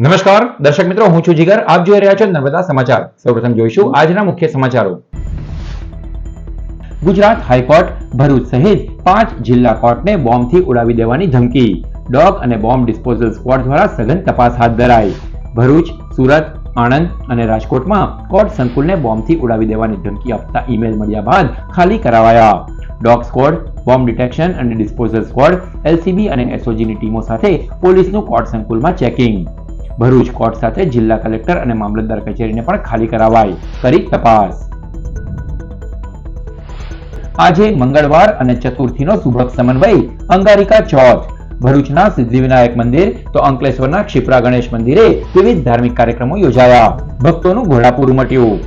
નમસ્કાર દર્શક મિત્રો, હું છું જીગર. આપ જોઈ રહ્યા છો નર્મદા સમાચાર. સૌપ્રથમ જોઈશું આજના મુખ્ય સમાચારો. ગુજરાત હાઈકોર્ટ ભરૂચ સહિત 5 જિલ્લા કોર્ટને બોમ્બથી ઉડાવી દેવાની ધમકી. ડોગ અને બોમ્બ ડિસ્પોઝલ સ્ક્વોડ દ્વારા સઘન તપાસ હાથ ધરાઈ. ભરૂચ, સુરત, આણંદ અને રાજકોટમાં કોર્ટ સંકુલને બોમ્બથી ઉડાવી દેવાની ધમકી આપતા ઈમેલ મળ્યા બાદ ખાલી કરાવાયા. ડોગ સ્ક્વોડ, બોમ્બ ડિટેક્શન અને ડિસ્પોઝલ સ્ક્વોડ, એલસીબી અને એસઓજીની ટીમો સાથે પોલીસનું કોર્ટ સંકુલમાં ચેકિંગ. ભરૂચ કોર્ટ સાથે જિલ્લા કલેક્ટર અને મામલતદાર કચેરીને પણ ખાલી કરાવાઈ. કરી તપાસ. આજે મંગળવાર અને ચતુર્થીનો શુભ સમન્વય અંગારિકા ચોથ. ભરૂચના સિદ્ધિવિનાયક મંદિર તો અંકલેશ્વરના ક્ષિપ્રા ગણેશ મંદિરે વિવિધ ધાર્મિક કાર્યક્રમો યોજાયા. ભક્તોનું ઘોડાપૂર ઉમટ્યું.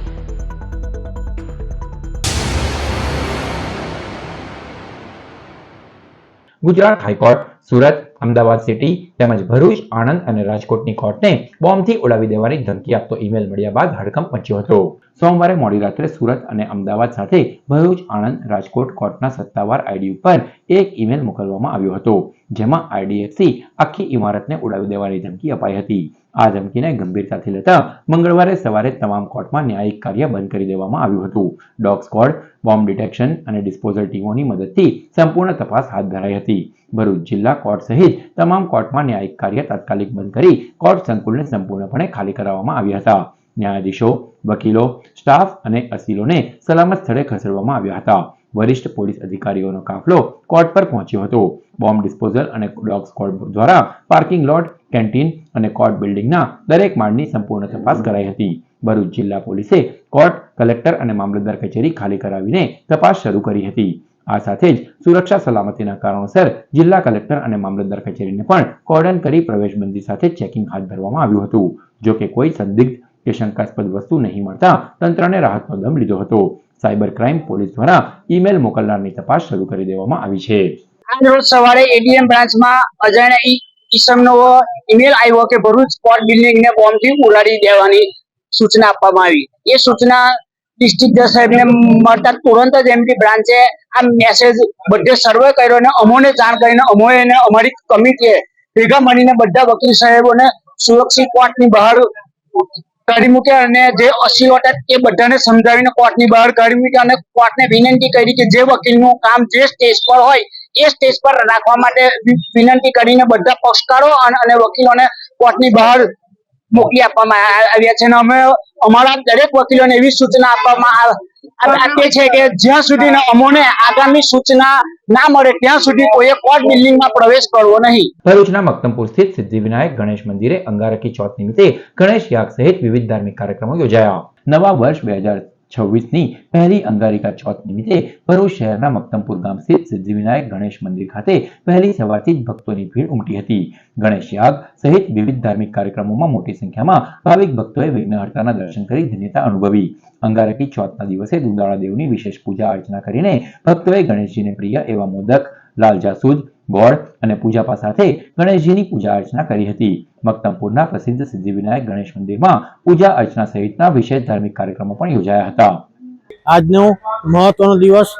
ગુજરાત હાઈકોર્ટ સુરત, અમદાવાદ સિટી તેમજ ભરૂચ, આણંદ અને રાજકોટની કોર્ટને બોમ્બથી ઉડાવી દેવાની ધમકી આપતો ઈમેલ મળ્યા બાદ હડકંપ મચ્યો હતો. સોમવારે મોડી રાત્રે સુરત અને અમદાવાદ સાથે ભરૂચ, આણંદ, રાજકોટ કોર્ટના સત્તાવાર આઈડી ઉપર એક ઈમેલ મોકલવામાં આવ્યો હતો, જેમાં આઈડીએફસી આખી ઇમારતને ઉડાવી દેવાની ધમકી અપાઈ હતી. આ ધમકીને ગંભીરતાથી લેતા મંગળવારે સવારે તમામ કોર્ટમાં ન્યાયિક કાર્ય બંધ કરી દેવામાં આવ્યું હતું. ડોગ સ્ક્વોડ, બોમ્બ ડિટેક્શન અને ડિસ્પોઝલ ટીમોની મદદથી સંપૂર્ણ તપાસ હાથ ધરાઈ હતી. ભરૂચ જિલ્લા કોર્ટ સહિત તમામ કોર્ટમાં ન્યાયિક કાર્ય તાત્કાલિક બંધ કરી કોર્ટ સંકુલને સંપૂર્ણપણે ખાલી કરાવવામાં આવ્યા હતા. ન્યાયાધીશો, વકીલો, સ્ટાફ અને અસીલોને સલામત સ્થળે ખસેડવામાં આવ્યા હતા. વરિષ્ઠ પોલીસ અધિકારીઓનો કાફલો કોર્ટ પર પહોંચ્યો હતો. બોમ્બ ડિસ્પોઝલ અને ડોગ સ્ક્વોડ દ્વારા પાર્કિંગ લોટ, કેન્ટીન અને કોર્ટ બિલ્ડિંગના દરેક માળની સંપૂર્ણ તપાસ કરાઈ હતી. ભરૂચ જિલ્લા પોલીસે કોર્ટ, કલેક્ટર અને મામલતદાર કચેરી ખાલી કરાવીને તપાસ શરૂ કરી હતી. આ સાથે જ સુરક્ષા સલામતીના કારણોસર જિલ્લા કલેક્ટર અને મામલતદાર કચેરીને પણ કોર્ડન કરી પ્રવેશબંધી સાથે ચેકિંગ હાથ ધરવામાં આવ્યું હતું. જો કે કોઈ સંદિગ્ધ કે શંકાસ્પદ વસ્તુ નહીં મળતા તંત્રને રાહતનો દમ લીધો હતો. સાયબર ક્રાઇમ પોલીસ દ્વારા ઈમેલ મોકલનારની તપાસ શરૂ કરી દેવામાં આવી છે. આજ રોજ સવારે એડીએમ બ્રાન્ચમાં અજાણ્યા ઈસમનો ઈમેલ આવ્યો કે ભરૂચ કોર્ટ બિલ્ડિંગને બોમ્બથી ઉડાડી દેવાની સૂચના આપવામાં આવી. એ સૂચના ડિસ્ટ્રિક્ટ જજ સાહેબને મળતા તુરંત જ એમડી બ્રાન્ચે આ મેસેજ બધે સર્વે કર્યો અને અમોને જાણ કરીને અમોને અમારી કમિટીએ ભેગા મળીને બધા વકીલ સાહેબોને સુરક્ષિત કોર્ટની બહાર કાઢી મૂક્યા અને જે અસીલો હતા એ બધાને સમજાવીને કોર્ટની બહાર કાઢી મૂક્યા અને કોર્ટને વિનંતી કરી કે જે વકીલનું કામ જે સ્ટેજ પર હોય એ સ્ટેજ પર રાખવા માટે વિનંતી કરીને બધા પક્ષકારો અને વકીલોને કોર્ટની બહાર મોકલી આપવામાં આવ્યા છે. અને અમે અમારા દરેક વકીલોને એવી સૂચના આપવામાં આપીએ છે કે જ્યાં સુધી અમોને આગામી સૂચના ના મળે ત્યાં સુધી કોઈએ કોર્ટ બિલ્ડિંગમાં પ્રવેશ કરવો નહીં. ભરૂચના મક્તમપુર સ્થિત સિદ્ધિવિનાયક ગણેશ મંદિરે અંગારકી ચોથ નિમિત્તે ગણેશ યાગ સહિત વિવિધ ધાર્મિક કાર્યક્રમો યોજાયા. નવા વર્ષ 2026ની પહેલી અંગારિકા ચોથ નિમિત્તે ભરૂચ શહેરના મક્તમપુર ગામ સ્થિત સિદ્ધિવિનાયક ગણેશ મંદિર ખાતે પહેલી સવારથી જ ભક્તોની ભીડ ઉમટી હતી. ગણેશ યાગ સહિત વિવિધ ધાર્મિક કાર્યક્રમોમાં મોટી સંખ્યામાં ભાવિક ભક્તોએ વિઘ્નહર્તાના દર્શન કરી ધન્યતા અનુભવી. અંગારકી ચોથના દિવસે દુંદાળા દેવની વિશેષ પૂજા અર્ચના કરીને ભક્તોએ ગણેશજીને પ્રિય એવા મોદક, લાલ જાસૂદ, ગોળ અને પૂજાપા સાથે ગણેશજીની પૂજા અર્ચના કરી હતી. મક્તમપુરના પ્રસિદ્ધ સિદ્ધિવિનાયક ગણેશ મંદિરમાં પૂજા અર્ચના સહિતના વિશેષ ધાર્મિક કાર્યક્રમો પણ યોજાયા હતા. આજનો મહત્વનો દિવસ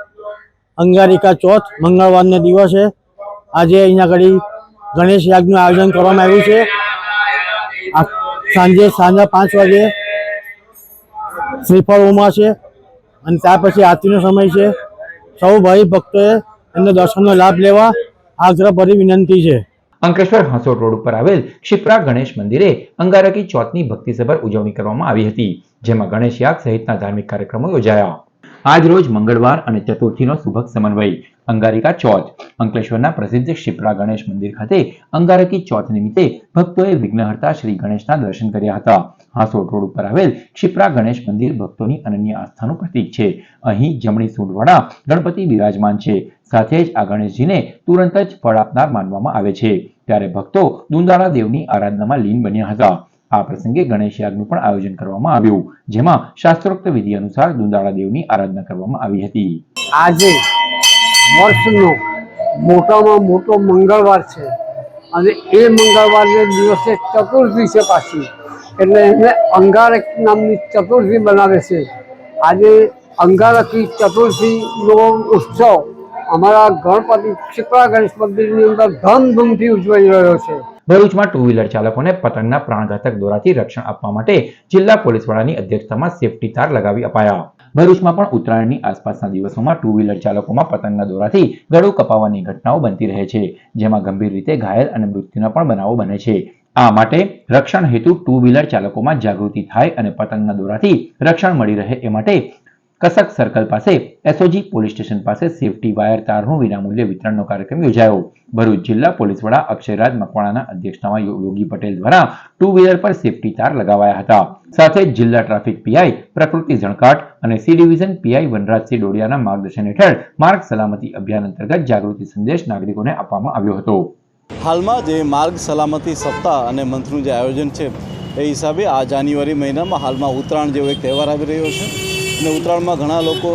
અંગારિકા ચોથ મંગળવારનો દિવસ છે. આજે અહીંયા આગળ ગણેશ યાગનું આયોજન કરવામાં આવ્યું છે. સાંજે 5 વાગે શ્રીફળ હોમા છે અને ત્યાર પછી આરતીનો સમય છે. સૌ ભાઈ ભક્તોએ એમને દર્શનનો લાભ લેવા આગ્રહભરી વિનંતી છે. અંકલેશ્વર હાંસોટ રોડ ઉપર આવેલ ક્ષિપ્રા ગણેશ મંદિરે અંગારકી ચોથની ભક્તિસભર ઉજવણી કરવામાં આવી હતી, જેમાં ગણેશ યાગ સહિતના ધાર્મિક કાર્યક્રમો યોજાયા. આજ રોજ મંગળવાર અને ચતુર્થીનો શુભ સમન્વય અંગારિકા ચોથ. અંકલેશ્વરના પ્રસિદ્ધ ક્ષિપ્રા ગણેશ મંદિર ખાતે અંગારકી ચોથ નિમિત્તે ભક્તોએ વિઘ્નહર્તા શ્રી ગણેશના દર્શન કર્યા હતા. હાંસોટ રોડ ઉપર આવેલ ક્ષિપ્રા ગણેશ મંદિર ભક્તોની અનન્ય આસ્થાનું પ્રતીક છે. અહીં જમણી સૂંઢવાળા ગણપતિ બિરાજમાન છે. સાથે જ આ ગણેશજીને તુરંત જ ફળ આપનાર માનવામાં આવે છે. ત્યારે ભક્તો દુંદાળા દેવની આરાધનામાં લીન બન્યા હતા. આ પ્રસંગે ગણેશ યાગનું પણ આયોજન કરવામાં આવ્યું, જેમાં શાસ્ત્રોક્ત વિધિ અનુસાર દુંદાળા દેવની આરાધના કરવામાં આવી હતી. આજે વર્ષનો મોટામાં મોટો મંગળવાર છે અને એ મંગળવારને દિવસે ચતુર્થી છે પાછી, એટલે એને અંગારકી નામની ચતુર્થી બનાવે છે. આજે અંગારકી ચતુર્થીનો ઉત્સવ અમારા ગણપતિ શીતળા ગણેશ મંદિરની અંદર ધામધૂમથી ઉજવાઈ રહ્યો છે. ભરૂચમાં ટુ વ્હીલર ચાલકોને પતંગના પ્રાણઘાતક દોરાથી રક્ષણ આપવા માટે જિલ્લા પોલીસ વડાની અધ્યક્ષતામાં સેફટી તાર લગાવી અપાયા. ભરૂચમાં પણ ઉત્તરાયણની આસપાસના દિવસોમાં ટુ વ્હીલર ચાલકોમાં પતંગના દોરાથી ગળું કપાવવાની ઘટનાઓ બનતી રહે છે, જેમાં ગંભીર રીતે ઘાયલ અને મૃત્યુના પણ બનાવો બને છે. આ માટે રક્ષણ હેતુ ટુ વ્હીલર ચાલકોમાં જાગૃતિ થાય અને પતંગના દોરાથી રક્ષણ મળી રહે એ માટે કસક સર્કલ પાસે એસઓજી પોલીસ સ્ટેશન પાસે સેફટી વાયર તારનું વિનામૂલ્યે વિતરણનો કાર્યક્રમ યોજાયો. ભરૂચ જિલ્લા પોલીસ વડા અક્ષયરાજ મકવાણાના અધ્યક્ષતામાં યોગી પટેલ દ્વારા ટુ વ્હીલર પર સેફટી તાર લગાવાયા હતા. સાથે જ જિલ્લા ટ્રાફિક પીઆઈ પ્રકૃતિ ઝણકાટ અને સી ડિવિઝન પીઆઈ વનરાજસિંહ ડોડિયાના માર્ગદર્શન હેઠળ માર્ગ સલામતી અભિયાન અંતર્ગત જાગૃતિ સંદેશ નાગરિકોને આપવામાં આવ્યો હતો. હાલમાં જે માર્ગ સલામતી સપ્તાહ અને મંથનું જે આયોજન છે એ હિસાબે આ જાન્યુઆરી મહિનામાં હાલમાં ઉત્તરાયણ જેવો એક તહેવાર આવી રહ્યો છે અને ઉત્તરાયણમાં ઘણા લોકો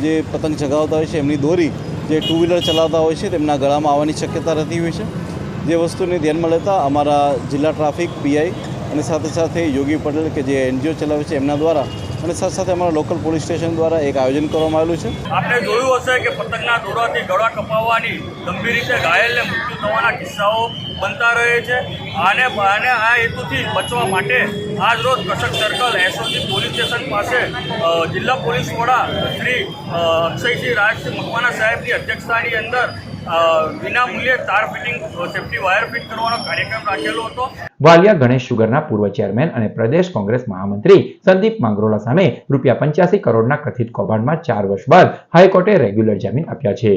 જે પતંગ ચગાવતા હોય છે એમની દોરી જે ટુ વ્હીલર ચલાવતા હોય છે તેમના ગળામાં આવવાની શક્યતા રહેતી હોય છે. જે વસ્તુને ધ્યાનમાં લેતા અમારા જિલ્લા ટ્રાફિક પીઆઈ અને સાથે સાથે યોગી પટેલ કે જે એનજીઓ ચલાવે છે એમના દ્વારા અને સાથે સાથે અમારા લોકલ પોલીસ સ્ટેશન દ્વારા એક આયોજન કરવામાં આવેલું છે. આપણે જોયું હશે કે પતંગના દોરાથી ગળા કપાવવાની ગંભીર રીતે ઘાયલને મૃત્યુ થવાના કિસ્સાઓ બનતા રહે છે અને આ હેતુથી બચવા માટે આજ રોજ કસક સર્કલ એસઓજી પોલીસ સ્ટેશન પાસે જિલ્લા પોલીસ વડા શ્રી અક્ષયસિંહ રાજસિંહ મકવાણા સાહેબની અધ્યક્ષતાની અંદર વિનામૂલ્યે તાર ફિટિંગ સેફટી વાયર ફિટ કરવાનો કાર્યક્રમ રાખેલો હતો. વાલિયા ગણેશ શુગરના પૂર્વ ચેરમેન અને પ્રદેશ કોંગ્રેસ મહામંત્રી સંદીપ માંગરોલા સામે ₹85 કરોડના કથિત કૌભાંડમાં 4 વર્ષ બાદ હાઈકોર્ટે રેગ્યુલર જામીન આપ્યા છે.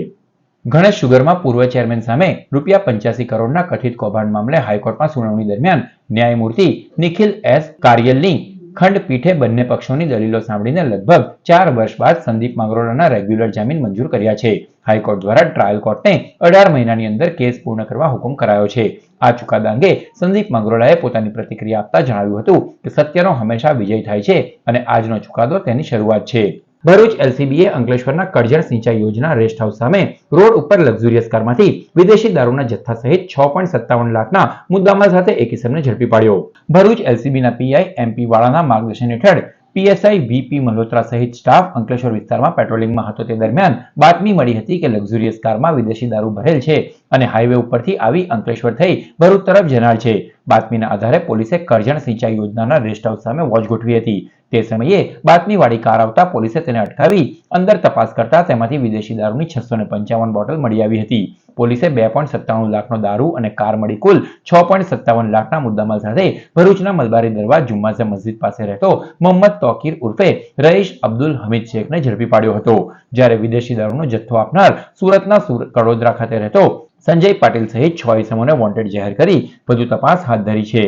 ગણેશ શુગરમાં પૂર્વ ચેરમેન સામે ₹85 કરોડના કથિત કૌભાંડ મામલે હાઈકોર્ટમાં સુનાવણી દરમિયાન ન્યાયમૂર્તિ નિખિલ એસ કાર્યલની ખંડપીઠે બંને પક્ષોની દલીલો સાંભળીને લગભગ 4 વર્ષ બાદ સંદીપ માંગરોલાના રેગ્યુલર જામીન મંજૂર કર્યા છે. હાઈકોર્ટ દ્વારા ટ્રાયલ કોર્ટને 18 મહિનાની અંદર કેસ પૂર્ણ કરવા હુકમ કરાયો છે. આ ચુકાદા અંગે સંદીપ માંગરોલાએ પોતાની પ્રતિક્રિયા આપતા જણાવ્યું હતું કે સત્યનો હંમેશા વિજય થાય છે અને આજનો ચુકાદો તેની શરૂઆત છે. ભરૂચ એલસીબીએ અંકલેશ્વરના કરજણ સિંચાઈ યોજના રેસ્ટ હાઉસ સામે રોડ ઉપર લક્ઝુરિયસ કારમાંથી વિદેશી દારૂના જથ્થા સહિત 6.57 લાખના મુદ્દામાલ સાથે એક ઇસમને ઝડપી પાડ્યો. ભરૂચ એલસીબીના પીઆઈ એમપી વાળાના માર્ગદર્શન હેઠળ પીએસઆઈ વીપી મલ્હોત્રા સહિત સ્ટાફ અંકલેશ્વર વિસ્તારમાં પેટ્રોલિંગમાં હતો તે દરમિયાન બાતમી મળી હતી કે લક્ઝુરિયસ કારમાં વિદેશી દારૂ ભરેલ છે અને હાઈવે ઉપરથી આવી અંકલેશ્વર થઈ ભરૂચ તરફ જનાર છે. બાતમીના આધારે પોલીસે કરજણ સિંચાઈ યોજનાના રેસ્ટ હાઉસ સામે વોચ ગોઠવી હતી. તે સમયે બાતમીવાળી કાર આવતા પોલીસે તેને અટકાવી અંદર તપાસ કરતા તેમાંથી વિદેશી દારૂની 655 બોટલ મળી આવી હતી. પોલીસે 2.97 લાખનો દારૂ અને કાર મળી કુલ 6.57 લાખના મુદ્દામાલ સાથે ભરૂચના મલબારી દરવાજ જુમ્માઝા મસ્જિદ પાસે રહેતો મોહમ્મદ તોકીર ઉર્ફે રઈશ અબ્દુલ હમીદ શેખને ઝડપી પાડ્યો હતો. જ્યારે વિદેશી દારૂનો જથ્થો આપનાર સુરતના કડોદરા ખાતે રહેતો સંજય પાટીલ સહિત 6 ઇસમોને વોન્ટેડ જાહેર કરી વધુ તપાસ હાથ ધરી છે.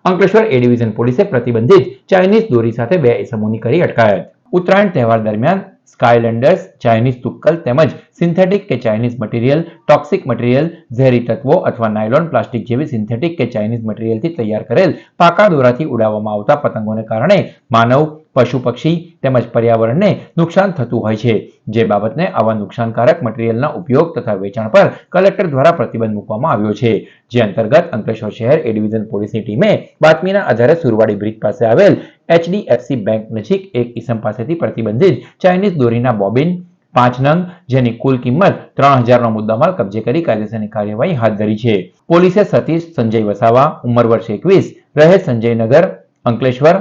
અંકલેશ્વર એ ડિવિઝન પોલીસે પ્રતિબંધિત ચાઇનીઝ દોરી સાથે 2 ઇસમોની કરી અટકાયત. ઉત્તરાયણ તહેવાર દરમિયાન સ્કાયલેન્ડર્સ ચાઇનીઝ તુક્કલ તેમજ સિન્થેટિક કે ચાઇનીઝ મટીરિયલ, ટોક્સિક મટીરિયલ, ઝેરી તત્વો અથવા નાયલોન પ્લાસ્ટિક જેવી સિન્થેટિક કે ચાઇનીઝ મટીરિયલથી તૈયાર કરેલ પાકા દોરાથી ઉડાવવામાં આવતા પતંગોને કારણે માનવ, પશુ પક્ષી તેમજ પર્યાવરણને નુકસાન થતું હોય છે. જે બાબતને આવા નુકસાનકારક મટીરિયલના ઉપયોગ તથા વેચાણ પર કલેક્ટર દ્વારા પ્રતિબંધ મૂકવામાં આવ્યો છે. જે અંતર્ગત અંકલેશ્વર શહેર એ ડિવિઝન પોલીસની ટીમે બાતમીના આધારે સુરવાડી બ્રિજ પાસે આવેલ એચડીએફસી બેંક નજીક એક ઇસમ પાસેથી પ્રતિબંધિત ચાઇનીઝ દોરીના બોબિન 5 નંગ જેની કુલ કિંમત 3000નો મુદ્દામાલ કબજે કરી કાયદેસરની કાર્યવાહી હાથ ધરી છે. પોલીસે સતીશ સંજય વસાવા ઉંમર વર્ષ 21 રહે સંજયનગર અંકલેશ્વર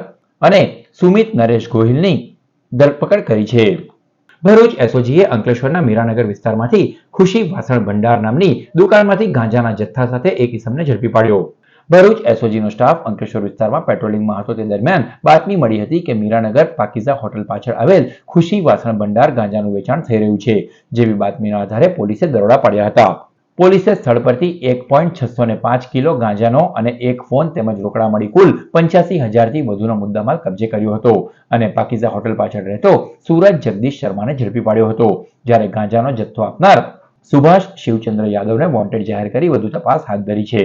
અને સુમિત નરેશ ગોહિલની ધરપકડ કરી છે. ભરૂચ એસઓજીએ અંકલેશ્વરના મીરાનગર વિસ્તારમાંથી ખુશી વાસણ ભંડાર નામની દુકાનમાંથી ગાંજાના જથ્થા સાથે એક ઇસમને ઝડપી પાડ્યો. ભરૂચ એસઓજીનો સ્ટાફ અંકલેશ્વર વિસ્તારમાં પેટ્રોલિંગમાં હતો તે દરમિયાન બાતમી મળી હતી કે મીરાનગર પાકીઝા હોટલ પાછળ આવેલ ખુશી વાસણ ભંડાર ગાંજાનું વેચાણ થઈ રહ્યું છે. જેવી બાતમીના આધારે પોલીસે દરોડા પાડ્યા હતા. પોલીસે સ્થળ પરથી 1.605 કિલો ગાંજાનો અને એક ફોન તેમજ રોકડા મળી કુલ 85,000થી વધુનો મુદ્દામાલ કબજે કર્યો હતો અને પાકીઝા હોટલ પાછળ રહેતો સુરજ જગદીશ શર્માને ઝડપી પાડ્યો હતો. જ્યારે ગાંજાનો જથ્થો આપનાર સુભાષ શિવચંદ્ર યાદવને વોન્ટેડ જાહેર કરી વધુ તપાસ હાથ ધરી છે.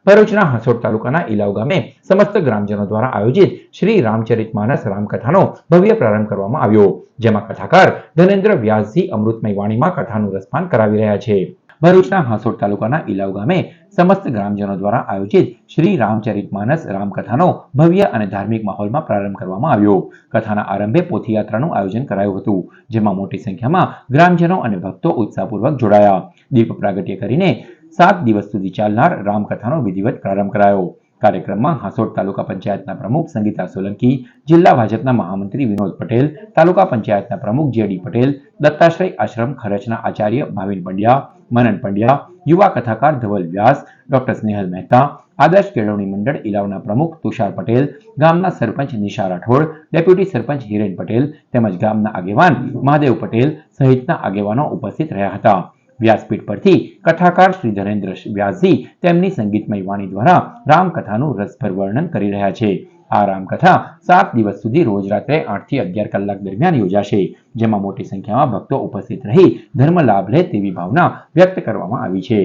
ભરૂચના હાંસોડ તાલુકાના ઇલાવ ગામે સમસ્ત ગ્રામજનો દ્વારા આયોજિત શ્રી રામચરિતમાનસ રામકથાનો ભવ્ય પ્રારંભ કરવામાં આવ્યો. જેમાં કથાકાર ધનેન્દ્ર વ્યાસજી અમૃતમય વાણીમાં કથાનું રસપાન કરાવી રહ્યા છે. ભરૂચના હાંસોડ તાલુકાના ઇલાવ ગામે સમસ્ત ગ્રામજનો દ્વારા આયોજિત શ્રી રામચરિતમાનસ રામકથાનો ભવ્ય અને ધાર્મિક માહોલમાં પ્રારંભ કરવામાં આવ્યો. કથાના આરંભે પોથીયાત્રાનું આયોજન કરાયું હતું, જેમાં મોટી સંખ્યામાં ગ્રામજનો અને ભક્તો ઉત્સાહપૂર્વક જોડાયા. દીપ પ્રાગટ્ય કરીને 7 દિવસ સુધી ચાલનાર રામકથાનો વિધિવત પ્રારંભ કરાયો. કાર્યક્રમમાં હાંસોડ તાલુકા પંચાયતના પ્રમુખ સંગીતા સોલંકી, જિલ્લા ભાજપના મહામંત્રી વિનોદ પટેલ, તાલુકા પંચાયતના પ્રમુખ જેડી પટેલ, દત્તાશ્રય આશ્રમ ખરચના આચાર્ય ભાવિન પંડ્યા, મનન પંડ્યા, યુવા કથાકાર ધવલ વ્યાસ, ડોક્ટર સ્નેહલ મહેતા, આદર્શ કેળવણી મંડળ ઇલાવના પ્રમુખ તુષાર પટેલ, ગામના સરપંચ નિશા રાઠોડ, ડેપ્યુટી સરપંચ હિરેન પટેલ તેમજ ગામના આગેવાન મહાદેવ પટેલ સહિતના આગેવાનો ઉપસ્થિત રહ્યા હતા. વ્યાસપીઠ પરથી કથાકાર શ્રી ધરેન્દ્ર વ્યાસજી તેમની સંગીતમય વાણી દ્વારા રામકથાનું રસભર વર્ણન કરી રહ્યા છે. આ રામકથા 7 દિવસ સુધી રોજ રાત્રે 8 થી 11 કલાક દરમિયાન યોજાશે, જેમાં મોટી સંખ્યામાં ભક્તો ઉપસ્થિત રહી ધર્મ લાભ લે તેવી ભાવના વ્યક્ત કરવામાં આવી છે.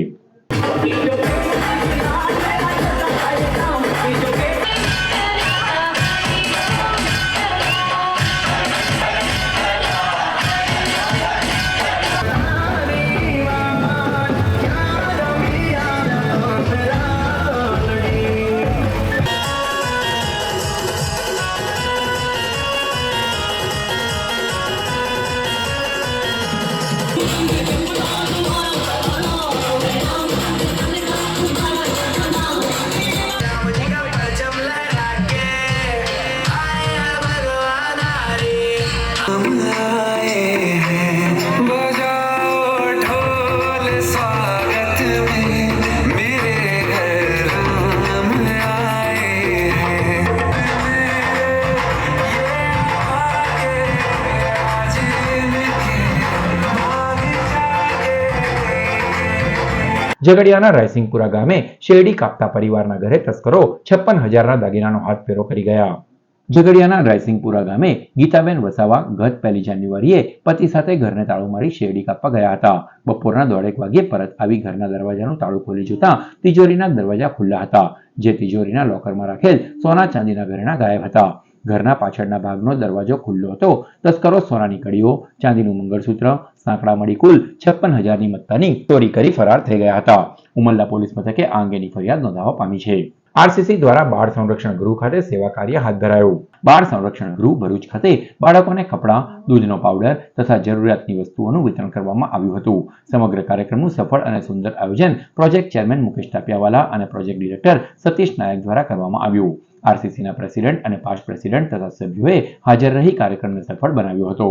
ઝઘડિયાના રાયસિંગપુરા ગામે શેરડી કાપતા પરિવારના ઘરે તસ્કરો 56,000ના દાગીનાનો હાથફેરો કરી ગયા. ઝઘડિયાના રાયસિંગપુરા ગામે ગીતાબેન વસાવા ગત 1 જાન્યુઆરીએ પતિ સાથે ઘરને તાળું મારી શેરડી કાપવા ગયા હતા. બપોરના 1:30 વાગ્યે પરત આવી ઘરના દરવાજાનું તાળું ખોલી જોતા તિજોરીના દરવાજા ખુલ્લા હતા, જે તિજોરીના લોકરમાં રાખેલ સોના ચાંદીના ઘરેણાં ગાયબ હતા. ઘરના પાછળના ભાગનો દરવાજો ખુલ્લો હતો. તસ્કરો સોનાની કડીઓ, ચાંદીનું મંગળસૂત્ર, સાંકડા મળી કુલ 56,000ની મત્તાની ચોરી કરી ફરાર થઈ ગયા હતા. ઉમરલા પોલીસ મથકે આ અંગેની ફરિયાદ નોંધાવવા પામી છે. આરસીસી દ્વારા બાળ સંરક્ષણ ગૃહ ખાતે સેવા કાર્ય હાથ ધરાયું. બાળ સંરક્ષણ ગૃહ ભરૂચ ખાતે બાળકોને કપડાં, દૂધનો પાવડર તથા જરૂરિયાતની વસ્તુઓનું વિતરણ કરવામાં આવ્યું હતું. સમગ્ર કાર્યક્રમનું સફળ અને સુંદર આયોજન પ્રોજેક્ટ ચેરમેન મુકેશ ટાપિયાવાલા અને પ્રોજેક્ટ ડિરેક્ટર સતીશ નાયક દ્વારા કરવામાં આવ્યું. આરસીસીના પ્રેસિડેન્ટ અને પાસ્ટ પ્રેસિડેન્ટ તથા સભ્યોએ હાજર રહી કાર્યક્રમને સફળ બનાવ્યો હતો.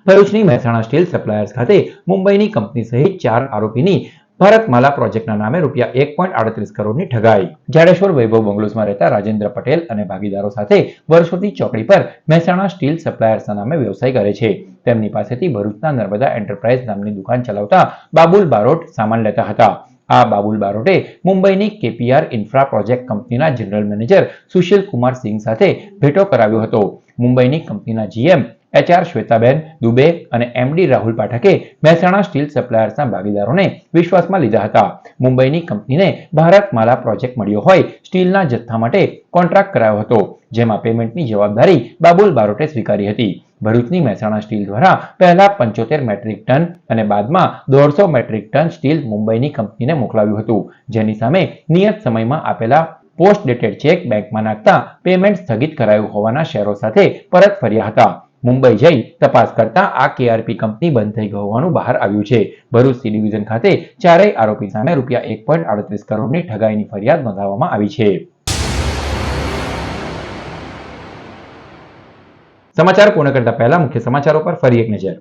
ભરૂચની મહેસાણા સ્ટીલ સપ્લાયર્સ ખાતે મુંબઈની કંપની સહિત 4 આરોપીની ભારતમાલા પ્રોજેક્ટના નામે રૂપિયા 1.38 કરોડની ઠગાઈ. જાડેશ્વર વૈભવ બંગલોઝમાં રહેતા રાજેન્દ્ર પટેલ અને ભાગીદારો સાથે વર્ષોથી ચોકડી પર મહેસાણા સ્ટીલ સપ્લાયર્સના નામે વ્યવસાય કરે છે. તેમની પાસેથી ભરૂચના નર્મદા એન્ટરપ્રાઇઝ નામની દુકાન ચલાવતા બાબુલ બારોટ સામાન લેતા હતા. આ બાબુલ બારોટે મુંબઈની કેપીઆર ઇન્ફ્રા પ્રોજેક્ટ કંપનીના જનરલ મેનેજર સુશીલ કુમાર સિંઘ સાથે ભેટો કરાવ્યો હતો. મુંબઈની કંપનીના જીએમ HR શ્વેતાબેન દુબે અને MD રાહુલ પાઠકે મહેસાણા સ્ટીલ સપ્લાયર્સના ભાગીદારોને વિશ્વાસમાં લીધા હતા. મુંબઈની કંપનીને ભારતમાલા પ્રોજેક્ટ મળ્યો હોય સ્ટીલના જથ્થા માટે કોન્ટ્રાક્ટ કરાયો હતો, જેમાં પેમેન્ટની જવાબદારી બાબુલ બારોટે સ્વીકારી હતી. ભરૂચની મહેસાણા સ્ટીલ દ્વારા પહેલા 75 મેટ્રિક ટન અને બાદમાં 150 મેટ્રિક ટન સ્ટીલ મુંબઈની કંપનીને મોકલાવ્યું હતું, જેની સામે નિયત સમયમાં આપેલા પોસ્ટ ડેટેડ ચેક બેંકમાં નાખતા પેમેન્ટ સ્થગિત કરાયું હોવાના શેરો સાથે પરત ફર્યા હતા. મુંબઈ જઈ તપાસ કરતા આ KRP કંપની બંધ થઈ ગઈ હોવાનું બહાર આવ્યું છે. ભરૂચ સી ડિવિઝન ખાતે 4 આરોપી સામે રૂપિયા 1.38 કરોડની ઠગાઈની ફરિયાદ નોંધાવવામાં આવી છે. સમાચાર પૂર્ણ કરતા પહેલા મુખ્ય સમાચારો પર ફરી એક નજર.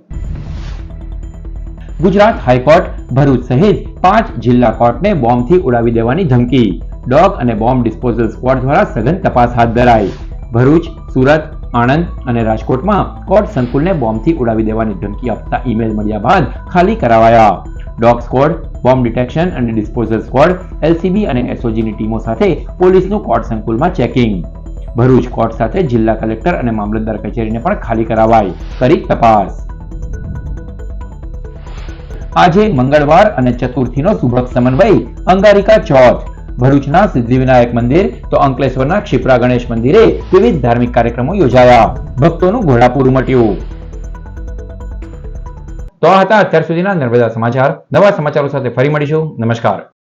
ગુજરાત હાઈકોર્ટ ભરૂચ સહિત 5 જિલ્લા કોર્ટને બોમ્બથી ઉડાવી દેવાની ધમકી. ડોગ અને બોમ્બ ડિસ્પોઝલ સ્ક્વોડ દ્વારા સઘન તપાસ હાથ ધરાઈ. ભરૂચ, સુરત, આણંદ અને રાજકોટમાં કોર્ટ સંકુલને બોમ્બથી ઉડાવી દેવાની ધમકી આપતા ઈમેલ મળ્યા બાદ ખાલી કરાવાયા. ડોગ સ્ક્વોડ, બોમ્બ ડિટેક્શન અને ડિસ્પોઝલ સ્ક્વોડ, LCB અને SOGની ટીમો સાથે પોલીસનું કોર્ટ સંકુલમાં ચેકિંગ. ભરૂચ કોર્ટ સાથે જિલ્લા કલેક્ટર અને મામલતદાર કચેરીને પણ ખાલી કરાવાઈ. કરી તપાસ. આજે મંગળવાર અને ચતુર્થીનો સુભગ સમન્વય અંગારિકા ચોથ. ભરૂચના સિદ્ધિવિનાયક મંદિર તો અંકલેશ્વરના ક્ષિપ્રા ગણેશ મંદિરે વિવિધ ધાર્મિક કાર્યક્રમો યોજાયા. ભક્તોનું ઘોડાપૂર ઉમટ્યું. તો આ હતા અત્યાર સુધીના નર્મદા સમાચાર. નવા સમાચારો સાથે ફરી મળીશું. નમસ્કાર.